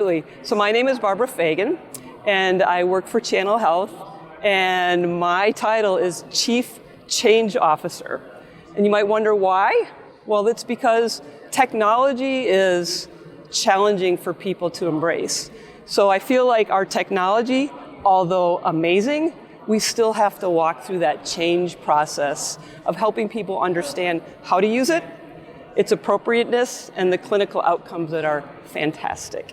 So my name is BarbaraFagan, and I work for Channel Health, and my title is Chief Change Officer. And you might wonder why? Well, it's because technology is challenging for people to embrace. So I feel like our technology, although amazing, we still have to walk through that change process of helping people understand how to use it, its appropriateness, and the clinical outcomes that are fantastic.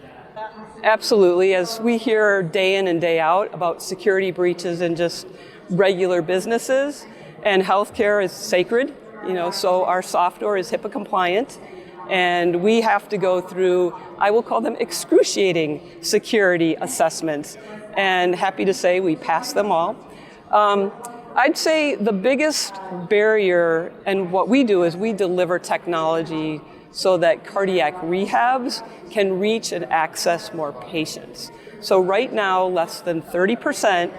Absolutely. As we hear day in and day out about security breaches in just regular businesses, and healthcare is sacred, so our software is HIPAA compliant, and we have to go through, I will call them excruciating security assessments, and happy to say we pass them all. I'd say the biggest barrier, and what we do is we deliver technology so that cardiac rehabs can reach and access more patients. So right now, less than 30%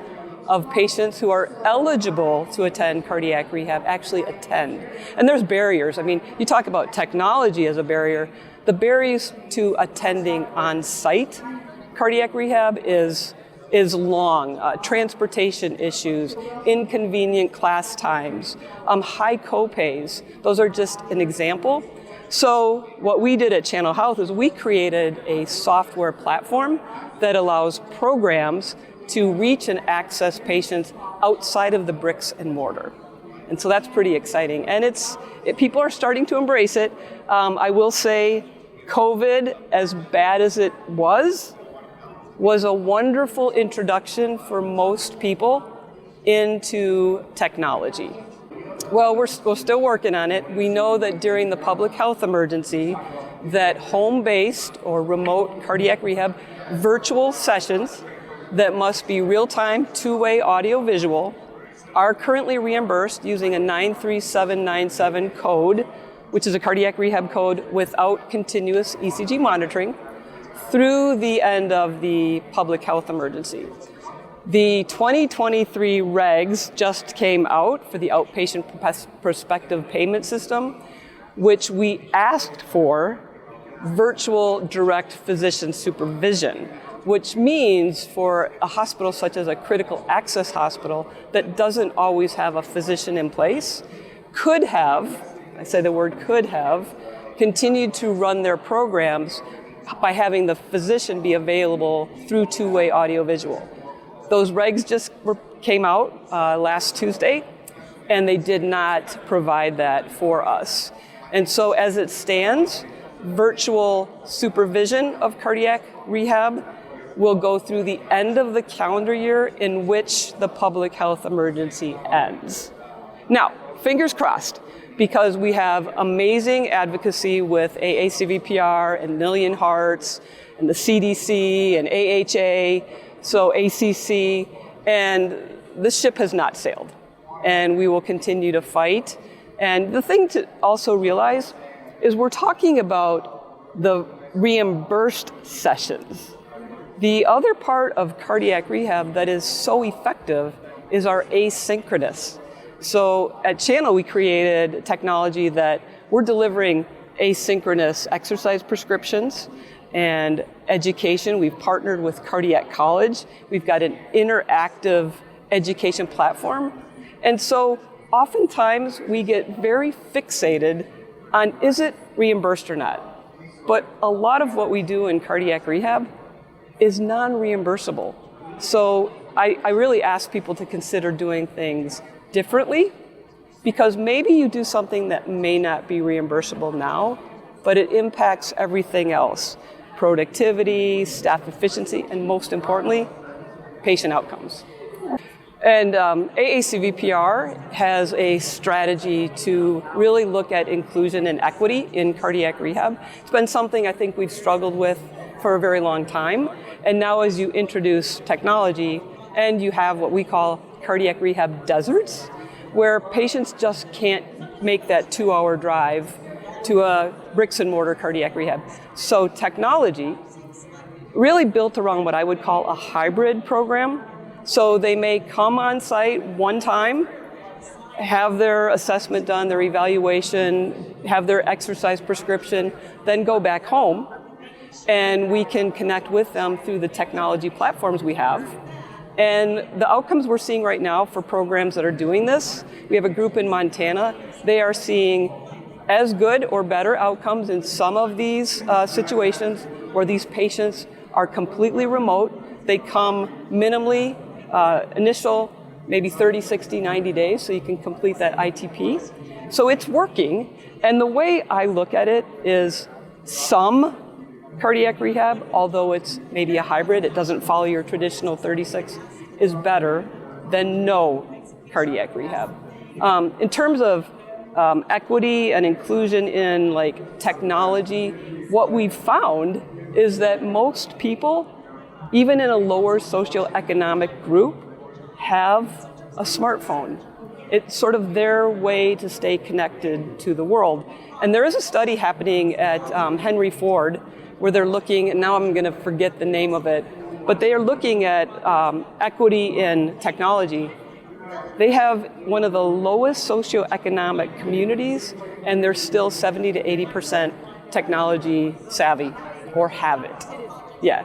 of patients who are eligible to attend cardiac rehab actually attend. And there's barriers. I mean, you talk about technology as a barrier. The barriers to attending on-site cardiac rehab is long. Transportation issues, inconvenient class times, high copays. Those are just an example. So what we did at Channel Health is we created a software platform that allows programs to reach and access patients outside of the bricks and mortar. And so that's pretty exciting. And people are starting to embrace it. I will say COVID, as bad as it was a wonderful introduction for most people into technology. Well, we're still working on it. We know that during the public health emergency, that home-based or remote cardiac rehab virtual sessions that must be real-time, two-way audio-visual are currently reimbursed using a 93797 code, which is a cardiac rehab code without continuous ECG monitoring, through the end of the public health emergency. The 2023 regs just came out for the outpatient prospective payment system, which we asked for virtual direct physician supervision, which means for a hospital such as a critical access hospital that doesn't always have a physician in place, could have, I say the word could have, continued to run their programs by having the physician be available through two-way audiovisual. Those regs just came out last Tuesday, and they did not provide that for us. And so as it stands, virtual supervision of cardiac rehab will go through the end of the calendar year in which the public health emergency ends. Now, fingers crossed, because we have amazing advocacy with AACVPR and Million Hearts and the CDC and AHA, so ACC, and this ship has not sailed, and we will continue to fight. And the thing to also realize is we're talking about the reimbursed sessions. The other part of cardiac rehab that is so effective is our asynchronous. So at Channel, we created technology that we're delivering asynchronous exercise prescriptions and education. We've partnered with Cardiac College. We've got an interactive education platform. And so oftentimes we get very fixated on is it reimbursed or not. But a lot of what we do in cardiac rehab is non-reimbursable. So I really ask people to consider doing things differently, because maybe you do something that may not be reimbursable now, but it impacts everything else. Productivity, staff efficiency, and most importantly, patient outcomes. And AACVPR has a strategy to really look at inclusion and equity in cardiac rehab. It's been something I think we've struggled with for a very long time. And now as you introduce technology and you have what we call cardiac rehab deserts, where patients just can't make that 2-hour drive to a bricks and mortar cardiac rehab. So technology really built around what I would call a hybrid program. So they may come on site one time, have their assessment done, their evaluation, have their exercise prescription, then go back home. and we can connect with them through the technology platforms we have. And the outcomes we're seeing right now for programs that are doing this, we have a group in Montana. They are seeing as good or better outcomes in some of these situations where these patients are completely remote. They come minimally, initial, maybe 30, 60, 90 days, so you can complete that ITP. So it's working. And the way I look at it is some cardiac rehab, although it's maybe a hybrid, it doesn't follow your traditional 36, is better than no cardiac rehab. In terms of equity and inclusion in like technology, what we've found is that most people, even in a lower socioeconomic group, have a smartphone. It's sort of their way to stay connected to the world. And there is a study happening at Henry Ford where they're looking, and now I'm going to forget the name of it, but they are looking at equity in technology. They have one of the lowest socioeconomic communities, and they're still 70 to 80% technology savvy, or have it. Yeah.